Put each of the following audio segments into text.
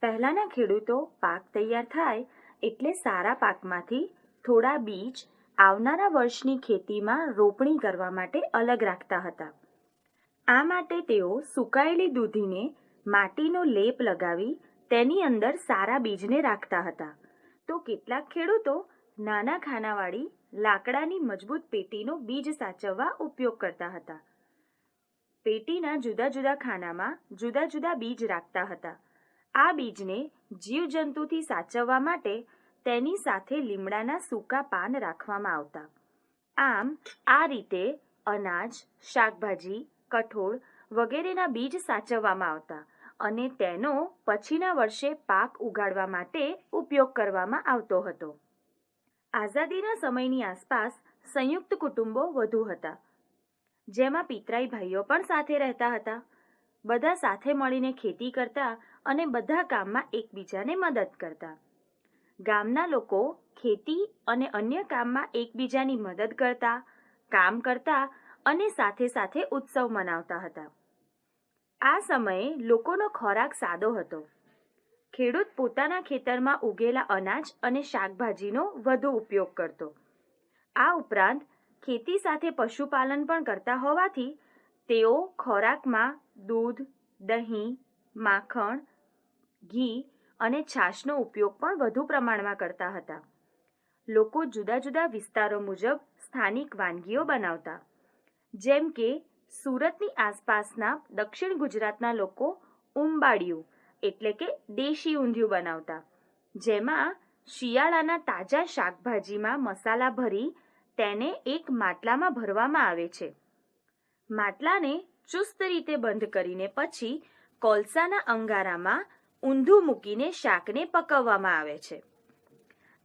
પહેલાંના ખેડૂતો પાક તૈયાર થાય એટલે સારા પાકમાંથી થોડા બીજ આવનારા વર્ષની ખેતીમાં રોપણી કરવા માટે અલગ રાખતા હતા. આ માટે તેઓ સુકાયેલી દૂધીને માટીનો લેપ લગાવી તેની અંદર સારા બીજને રાખતા હતા. તો કેટલાક ખેડૂતો નાના ખાનાવાળી લાકડાની મજબૂત પેટીનો બીજ સાચવવા ઉપયોગ કરતા હતા. પેટીના જુદા જુદા ખાનામાં જુદા જુદા બીજ રાખતા હતા. આ બીજને જીવજંતુથી સાચવવા માટે તેની સાથે લીમડાના સૂકા પાન રાખવામાં આવતા. આમ આ રીતે અનાજ, શાકભાજી, કઠોળ વગેરેના બીજ સાચવવામાં આવતા અને તેનો પછીના વર્ષે પાક ઉગાડવા માટે ઉપયોગ કરવામાં આવતો હતો. આઝાદીના સમયની આસપાસ સંયુક્ત કુટુંબો વધુ હતા, જેમાં પિતરાઈ ભાઈઓ પણ સાથે રહેતા હતા. બધા સાથે મળીને ખેતી કરતા અને બધા કામમાં એકબીજાને મદદ કરતા. ગામના લોકો ખેતી અને અન્ય કામમાં એકબીજાની મદદ કરતા, કામ કરતા અને સાથે સાથે ઉત્સવ મનાવતા હતા. આ સમયે લોકોનો ખોરાક સાદો હતો. ખેડૂત પોતાના ખેતરમાં ઉગેલા અનાજ અને શાકભાજીનો વધુ ઉપયોગ કરતો. આ ઉપરાંત ખેતી સાથે પશુપાલન પણ કરતા હોવાથી તેઓ ખોરાકમાં દૂધ, દહીં, માખણ, ઘી અને છાશનો ઉપયોગ પણ વધુ પ્રમાણમાં કરતા હતા. લોકો જુદા જુદા વિસ્તારો મુજબ સ્થાનિક વાનગીઓ બનાવતા. જેમ કે સુરતની આસપાસના દક્ષિણ ગુજરાતના લોકો ઉંબાડિયું એટલે કે દેશી ઊંધિયું બનાવતા, જેમાં શિયાળાના તાજા શાકભાજીમાં મસાલા ભરી તેને એક માટલામાં ભરવામાં આવે છે. માટલાને ચુસ્ત રીતે બંધ કરીને પછી કોલસાના અંગારામાં ઊંધું મૂકીને શાકને પકવવામાં આવે છે.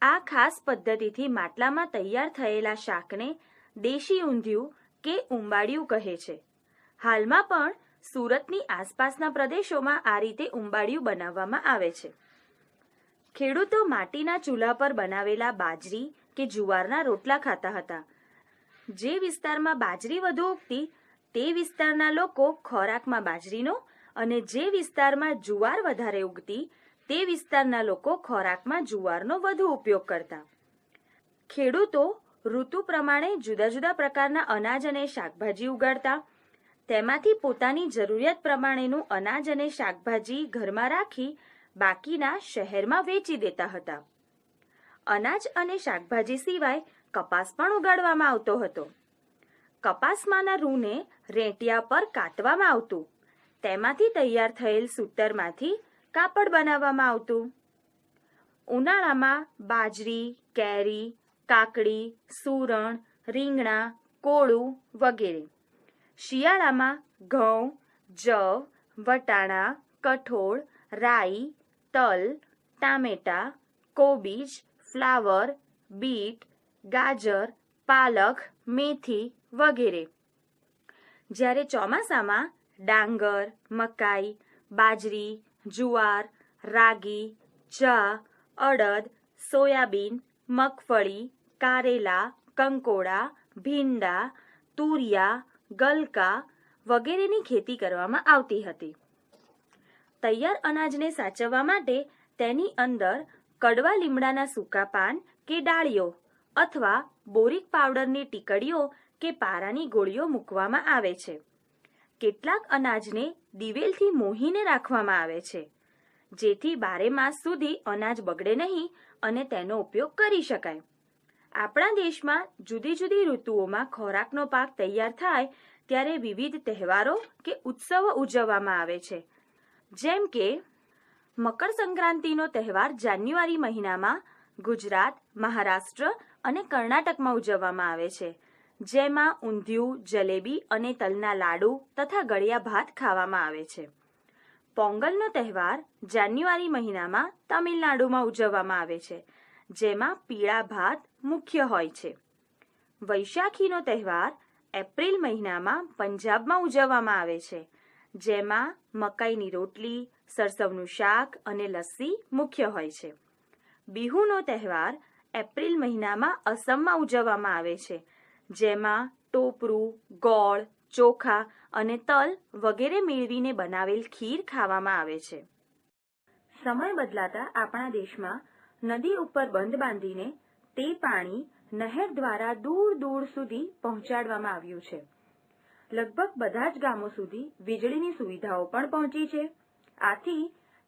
આ ખાસ પદ્ધતિથી માટલામાં તૈયાર થયેલા શાકને દેશી ઊંધિયું કે ઉંબાડિયું કહે છે. હાલમાં પણ સુરતની આસપાસના પ્રદેશોમાં આ રીતે ઉંબાડિયું બનાવવામાં આવે છે. ખેડૂતો માટીના ચૂલા પર બનાવેલા બાજરી કે જુવારના રોટલા ખાતા હતા. જે વિસ્તારમાં બાજરી વધુ ઉગતી તે વિસ્તારના લોકો ખોરાકમાં બાજરીનો અને જે વિસ્તારમાં જુવાર વધારે ઉગતી તે વિસ્તારના લોકો ખોરાકમાં જુવારનો વધુ ઉપયોગ કરતા. ખેડૂતો ઋતુ પ્રમાણે જુદા જુદા પ્રકારના અનાજ અને શાકભાજી ઉગાડતા. તેમાંથી પોતાની જરૂરિયાત પ્રમાણેનું અનાજ અને શાકભાજી ઘરમાં રાખી બાકીના શહેરમાં વેચી દેતા હતા. અનાજ અને શાકભાજી સિવાય કપાસ પણ ઉગાડવામાં આવતો હતો. કપાસમાંના રૂને રેંટિયા પર કાતવામાં આવતું. તેમાંથી તૈયાર થયેલ સૂતરમાંથી કાપડ બનાવવામાં આવતું. ઉનાળામાં બાજરી, કેરી, કાકડી, સૂરણ, રીંગણા, કોળું વગેરે. શિયાળામાં ઘઉં, જવ, વટાણા, કઠોળ, રાઈ, તલ, ટામેટા, કોબીજ, ફ્લાવર, બીટ, ગાજર, પાલક, મેથી વગેરે. જ્યારે ચોમાસામાં ડાંગર, મકાઈ, બાજરી, જુવાર, રાગી, ચા, અડદ, સોયાબીન, મગફળી, કારેલા, કંકોડા, ભીંડા, તુરિયા, ગલકા વગેરેની ખેતી કરવામાં આવતી હતી. તૈયાર અનાજને સાચવવા માટે તેની અંદર કડવા લીમડાના સૂકા પાન કે ડાળીઓ અથવા બોરિક પાવડરની ટીકડીઓ કે પારાની ગોળીઓ મૂકવામાં આવે છે. કેટલાક અનાજને દિવેલથી મોહીને રાખવામાં આવે છે, જેથી 12 માસ સુધી અનાજ બગડે નહીં અને તેનો ઉપયોગ કરી શકાય. આપણા દેશમાં જુદી જુદી ઋતુઓમાં ખોરાકનો પાક તૈયાર થાય ત્યારે વિવિધ તહેવારો કે ઉત્સવો ઉજવવામાં આવે છે. જેમ કે મકર સંક્રાંતિનો તહેવાર જાન્યુઆરી મહિનામાં ગુજરાત, મહારાષ્ટ્ર અને કર્ણાટકમાં ઉજવવામાં આવે છે, જેમાં ઊંધિયું, જલેબી અને તલના લાડુ તથા ગળ્યા ભાત ખાવામાં આવે છે. પોંગલનો તહેવાર જાન્યુઆરી મહિનામાં તમિલનાડુમાં ઉજવવામાં આવે છે, જેમાં પીળા ભાત મુખ્ય હોય છે. વૈશાખીનો તહેવાર એપ્રિલ મહિનામાં પંજાબમાં ઉજવવામાં આવે છે, જેમાં મકાઈની રોટલી, સરસવનું શાક અને લસ્સી મુખ્ય હોય છે. બિહુનો તહેવાર એપ્રિલ મહિનામાં અસમમાં ઉજવવામાં આવે છે, જેમાં ટોપરું, ગોળ, ચોખા અને તલ વગેરે મેળવીને બનાવેલ ખીર ખાવામાં આવે છે. સમય બદલાતા આપણા દેશમાં નદી ઉપર બંધ બાંધીને તે પાણી નહેર દ્વારા દૂર દૂર સુધી પહોંચાડવામાં આવ્યું છે. લગભગ બધા જ ગામો સુધી વીજળીની સુવિધાઓ પણ પહોંચી છે. આથી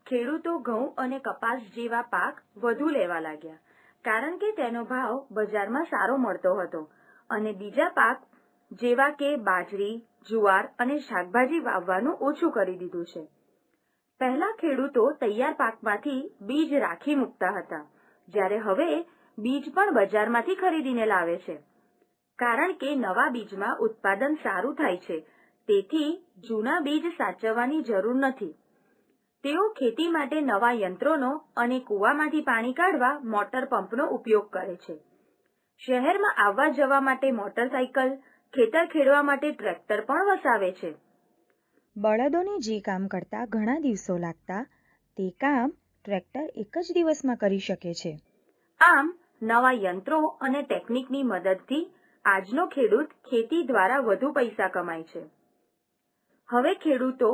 ખેડૂતો ઘઉં અને કપાસ જેવા પાક વધુ લેવા લાગ્યા, કારણ કે તેનો ભાવ બજારમાં સારો મળતો હતો અને બીજા પાક જેવા કે બાજરી, જુવાર અને શાકભાજી વાવવાનું ઓછું કરી દીધું છે. પહેલા ખેડૂતો તૈયાર પાકમાંથી બીજ રાખી મૂકતા હતા, જ્યારે હવે બીજ પણ બજારમાંથી ખરીદીને લાવે છે, કારણ કે નવા બીજમાં ઉત્પાદન સારું થાય છે. તેથી જૂના બીજ સાચવવાની જરૂર નથી. તેઓ ખેતી માટે નવા યંત્રોનો અને કૂવામાંથી પાણી કાઢવા મોટર પંપનો ઉપયોગ કરે છે. શહેરમાં આવવા જવા માટે મોટરસાયકલ, ખેતર ખેડવા માટે ટ્રેક્ટર પણ વસાવે છે. બળદોને જે કામ કરતા ઘણા દિવસો લાગતા, તે કામ ટ્રેક્ટર એક જ દિવસમાં કરી શકે છે. આમ નવા યંત્રો અને ટેકનિકની મદદથી આજનો ખેડૂત ખેતી દ્વારા વધુ પૈસા કમાય છે. હવે ખેડૂતો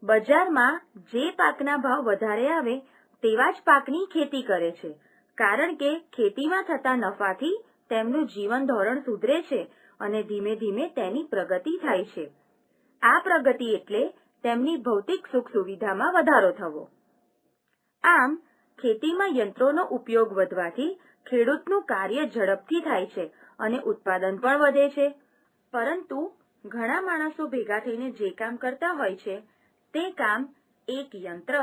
બજારમાં જે પાકના ભાવ વધારે આવે તેવા જ પાકની ખેતી કરે છે, કારણ કે ખેતીમાં થતા નફાથી તેમનું જીવન ધોરણ સુધરે છે અને ધીમે ધીમે તેની પ્રગતિ થાય છે. આ પ્રગતિ એટલે તેમની ભૌતિક સુખ સુવિધામાં વધારો થવો. આમ ખેતીમાં યંત્રોનો ઉપયોગ વધવાથી ખેડૂતનું કાર્ય ઝડપથી થાય છે અને ઉત્પાદન પણ વધે છે. પરંતુ ઘણા માણસો ભેગા થઈને જે કામ કરતા હોય છે તે કામ એક યંત્ર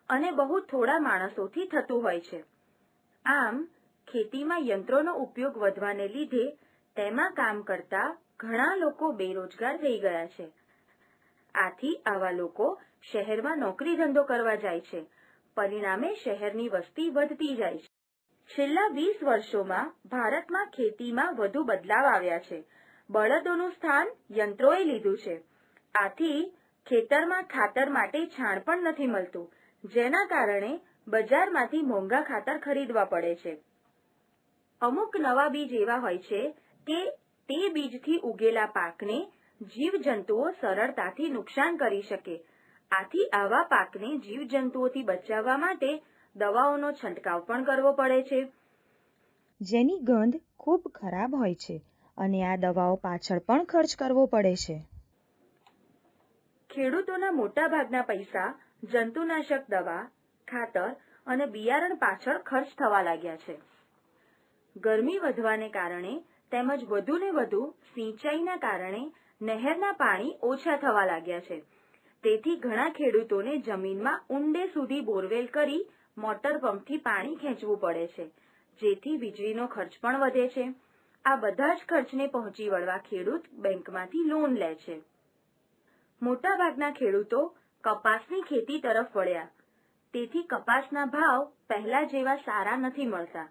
અને બહુ થોડા માણસોથી થતું હોય છે. આમ ખેતીમાં યંત્રોનો ઉપયોગ વધવાને લીધે તેમાં કામ કરતા ઘણા લોકો બેરોજગાર થઈ ગયા છે. આથી આવા લોકો શહેરમાં નોકરી ધંધો કરવા જાય છે. પરિણામે શહેરની વસ્તી વધતી જાય છે. છેલ્લા 20 વર્ષોમાં ભારતમાં ખેતીમાં વધુ બદલાવ આવ્યા છે. બળદોનું સ્થાન યંત્રોએ લીધું છે. આથી ખેતરમાં ખાતર માટે છાણ પણ નથી મળતું, જેના કારણે બજારમાંથી મોંઘા ખાતર ખરીદવા પડે છે. અમુક નવા બીજ એવા હોય છે કે તે બીજથી ઉગેલા પાકને જીવજંતુઓ સરળતાથી નુકસાન કરી શકે. આથી આવા પાકને જીવજંતુઓથી બચાવવા માટે દવાઓનો છંટકાવ પણ કરવો પડે છે, જેની ગંધ ખૂબ ખરાબ હોય છે અને આ દવાઓ પાછળ પણ ખર્ચ કરવો પડે છે. ખેડૂતોના મોટાભાગના પૈસા જંતુનાશક દવા, ખાતર અને બિયારણ પાછળ ખર્ચ થવા લાગ્યા છે. ગરમી વધવાને કારણે તેમજ વધુને વધુ સિંચાઈના કારણે નહેરના પાણી ઓછા થવા લાગ્યા છે. તેથી ઘણા ખેડૂતોને જમીનમાં ઊંડે સુધી બોરવેલ કરી મોટર પંપથી પાણી ખેંચવું પડે છે, જેથી વીજળીનો ખર્ચ પણ વધે છે. આ બધા જ ખર્ચને પહોંચી વળવા ખેડૂત બેંકમાંથી લોન લે છે. મોટાભાગના ખેડૂતો કપાસની ખેતી તરફ વળ્યા. તેથી કપાસના ભાવ પહેલા જેવા સારા નથી મળતા.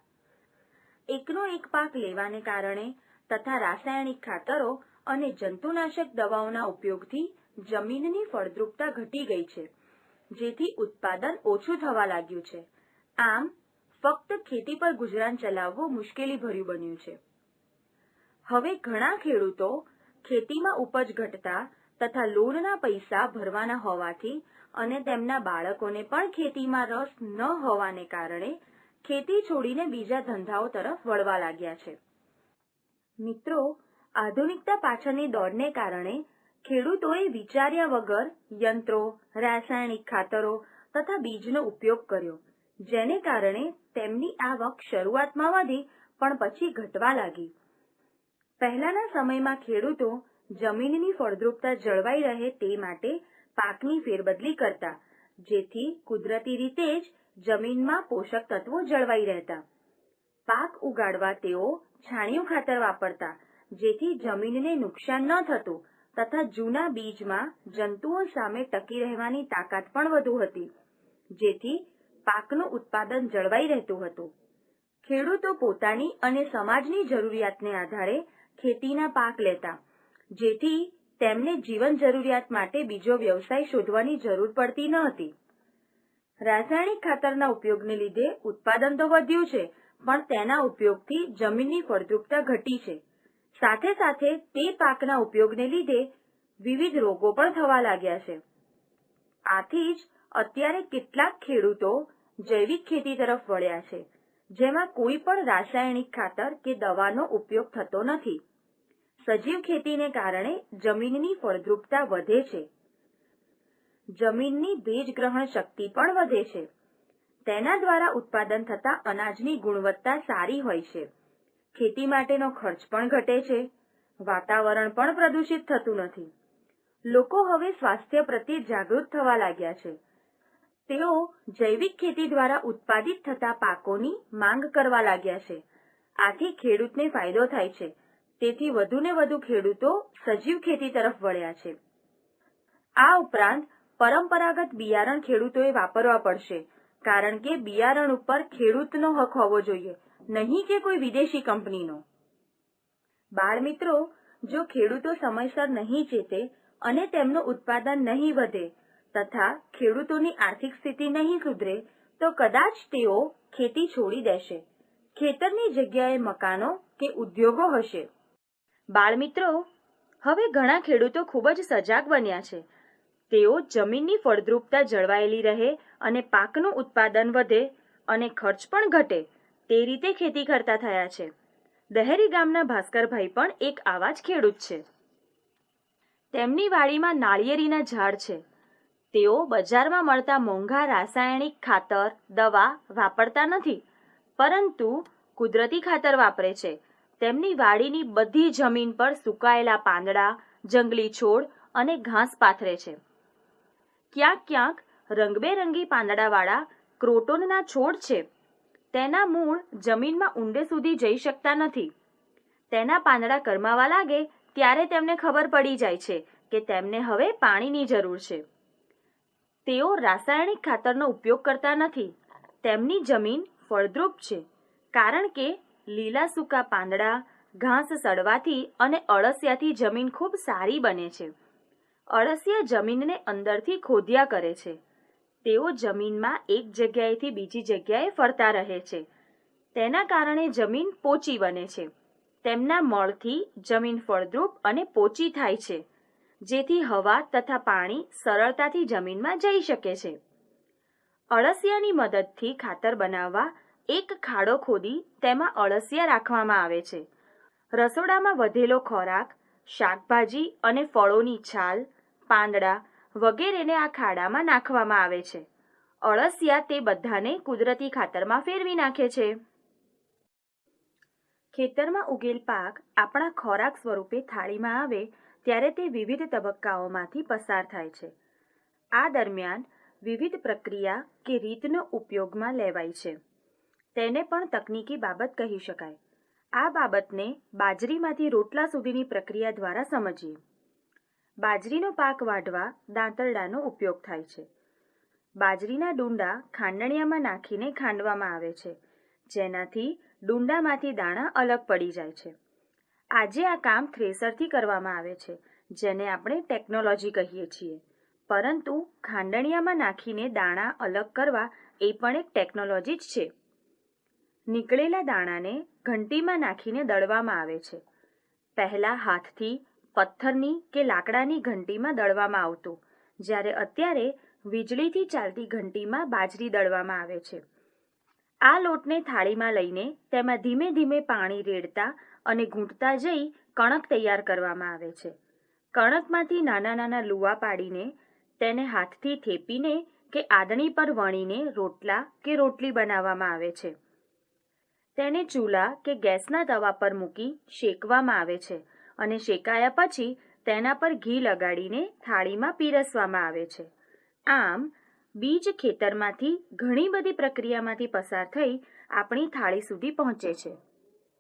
એકનો એક પાક લેવાને કારણે તથા રાસાયણિક ખાતરો અને જંતુનાશક દવાઓના ઉપયોગથી જમીનની ફળદ્રુપતા ઘટી ગઈ છે, જેથી ઉત્પાદન ઓછું થવા લાગ્યું છે. આમ ફક્ત ખેતી પર ગુજરાન ચલાવવું મુશ્કેલીભર્યું બન્યું છે. હવે ઘણા ખેડૂતો ખેતીમાં ઉપજ ઘટતા તથા લોનના પૈસા ભરવાના હોવાથી અને તેમના બાળકોને પણ ખેતીમાં રસ ન હોવાને કારણે ખેતી છોડીને બીજા ધંધાઓ તરફ વળવા લાગ્યા છે. મિત્રો, આધુનિકતા પાછળની દોડને કારણે ખેડૂતોએ વિચાર્યા વગર યંત્રો, રાસાયણિક ખાતરો તથા બીજનો ઉપયોગ કર્યો, જેને કારણે તેમની આવક શરૂઆતમાં વધી પણ પછી ઘટવા લાગી. પહેલાના સમયમાં ખેડૂતો જમીનની ફળદ્રુપતા જળવાઈ રહે તે માટે પાકની ફેરબદલી કરતા, જેથી કુદરતી રીતે જ જમીનમાં પોષક તત્વો જળવાઈ રહેતા. પાક ઉગાડવા તેઓ છાણિયું ખાતર વાપરતા, જેથી જમીનને નુકસાન ન થતું તથા જૂના બીજમાં જંતુઓ સામે ટકી રહેવાની તાકાત પણ વધુ હતી, જેથી પાકનું ઉત્પાદન જળવાઈ રહેતું હતું. ખેડૂતો પોતાની અને સમાજની જરૂરિયાતને આધારે ખેતીના પાક લેતા, જેથી તેમને જીવન જરૂરિયાત માટે બીજો વ્યવસાય શોધવાની જરૂર પડતી ન હતી. રાસાયણિક ખાતરના ઉપયોગને લીધે ઉત્પાદન તો વધ્યું છે, પણ તેના ઉપયોગથી જમીનની ફળદ્રુપતા ઘટી છે. સાથે સાથે તે પાકના ઉપયોગને લીધે વિવિધ રોગો પણ થવા લાગ્યા છે. આથી જ અત્યારે કેટલાક ખેડૂતો જૈવિક ખેતી તરફ વળ્યા છે, જેમાં કોઈ પણ રાસાયણિક ખાતર કે દવાનો ઉપયોગ થતો નથી. સજીવ ખેતીને કારણે જમીનની ફળદ્રુપતા વધે છે. જમીનની ભેજ ગ્રહણ શક્તિ પણ વધે છે. તેના દ્વારા ઉત્પાદન થતા અનાજની ગુણવત્તા સારી હોય છે. ખેતી માટેનો ખર્ચ પણ ઘટે છે. વાતાવરણ પણ પ્રદૂષિત થતું નથી. લોકો હવે સ્વાસ્થ્ય પ્રત્યે જાગૃત થવા લાગ્યા છે. તેઓ જૈવિક ખેતી દ્વારા ઉત્પાદિત થતા પાકોની માંગ કરવા લાગ્યા છે. આથી ખેડૂતને ફાયદો થાય છે. તેથી વધુને વધુ ખેડૂતો સજીવ ખેતી તરફ વળ્યા છે. આ ઉપરાંત પરંપરાગત બિયારણ ખેડૂતોએ વાપરવા પડશે, કારણ કે બિયારણ ઉપર ખેડૂતનો હક હોવો જોઈએ, નહીં કે કોઈ વિદેશી કંપનીનો. બાળમિત્રો, જો ખેડૂતો સમયસર નહીં ચેતે અને તેમનું ઉત્પાદન નહીં વધે તથા ખેડૂતોની આર્થિક સ્થિતિ નહીં સુધરે તો કદાચ તેઓ ખેતી છોડી દેશે. ખેતરની જગ્યાએ મકાનો કે ઉદ્યોગો હશે. બાળમિત્રો, હવે ઘણા ખેડૂતો ખૂબ જ સજાગ બન્યા છે. તેઓ જમીનની ફળદ્રુપતા જળવાયેલી રહે અને પાકનું ઉત્પાદન વધે અને ખર્ચ પણ ઘટે તે રીતે ખેતી કરતા થયા છે. દહેરી ગામના ભાસ્કરભાઈ પણ એક આવા જ ખેડૂત છે. તેમની વાડીમાં નાળિયેરીના ઝાડ છે. તેઓ બજારમાં મળતા મોંઘા રાસાયણિક ખાતર, દવા વાપરતા નથી, પરંતુ કુદરતી ખાતર વાપરે છે. તેમની વાડીની બધી જમીન પર સુકાયેલા પાંદડા, જંગલી છોડ અને ઘાસ પાથરે છે. ક્યાંક ક્યાંક રંગબેરંગી પાંદડાવાળા ક્રોટોનના છોડ છે. તેના મૂળ જમીનમાં ઊંડે સુધી જઈ શકતા નથી. તેના પાંદડા કરમાવા લાગે ત્યારે તેમને ખબર પડી જાય છે કે તેમને હવે પાણીની જરૂર છે. તેઓ રાસાયણિક ખાતરનો ઉપયોગ કરતા નથી. તેમની જમીન ફળદ્રુપ છે, કારણ કે લીલા સૂકા પાંદડા, ઘાસ સડવાથી અને અળસિયાથી જમીન ખૂબ સારી બને છે. અળસિયા જમીનને અંદરથી ખોદ્યા કરે છે. તેઓ જમીનમાં એક જગ્યાએથી બીજી જગ્યાએ ફરતા રહે છે. તેના કારણે જમીન પોચી બને છે. તેમના મળથી જમીન ફળદ્રુપ અને પોચી થાય છે, જેથી હવા તથા પાણી સરળતાથી જમીનમાં જઈ શકે છે. અળસિયાની મદદથી ખાતર બનાવવા એક ખાડો ખોદી તેમાં અળસિયા રાખવામાં આવે છે. રસોડામાં વધેલો ખોરાક, શાકભાજી અને ફળોની છાલ, પાંદડા વગેરેને આ ખાડામાં નાખવામાં આવે છે. અળસિયા તે બધાને કુદરતી ખાતરમાં ફેરવી નાખે છે. ખેતરમાં ઉગેલ પાક આપણા ખોરાક સ્વરૂપે થાળીમાં આવે ત્યારે તે વિવિધ તબક્કાઓમાંથી પસાર થાય છે. આ દરમિયાન વિવિધ પ્રક્રિયા કે રીતનો ઉપયોગમાં લેવાય છે. તેને પણ તકનીકી બાબત કહી શકાય. આ બાબતને બાજરીમાંથી રોટલા સુધીની પ્રક્રિયા દ્વારા સમજીએ. બાજરીનો પાક વાઢવા દાંતરડાનો ઉપયોગ થાય છે. બાજરીના ડૂંડા ખાંડણિયામાં નાખીને ખાંડવામાં આવે છે, જેનાથી ડૂંડામાંથી દાણા અલગ પડી જાય છે. આજે આ કામ થ્રેસરથી કરવામાં આવે છે, જેને આપણે ટેકનોલોજી કહીએ છીએ. પરંતુ ખાંડણિયામાં નાખીને દાણા અલગ કરવા એ પણ એક ટેકનોલોજી જ છે. નીકળેલા દાણાને ઘંટીમાં નાખીને દળવામાં આવે છે. પહેલાં હાથથી પથ્થરની કે લાકડાની ઘંટીમાં દળવામાં આવતું, જ્યારે અત્યારે વીજળીથી ચાલતી ઘંટીમાં બાજરી દળવામાં આવે છે. આ લોટને થાળીમાં લઈને તેમાં ધીમે ધીમે પાણી રેડતા અને ઘૂંટતા જઈ કણક તૈયાર કરવામાં આવે છે. કણકમાંથી નાના નાના લુવા પાડીને તેને હાથથી થેપીને કે આદણી પર વણીને રોટલા કે રોટલી બનાવવામાં આવે છે. તેને ચૂલા કે ગેસના તવા પર મૂકી શેકવામાં આવે છે અને શેકાયા પછી તેના પર ઘી લગાડીને થાળીમાં પીરસવામાં આવે છે. આમ બીજ ખેતરમાંથી ઘણી બધી પ્રક્રિયામાંથી પસાર થઈ આપણી થાળી સુધી પહોંચે છે.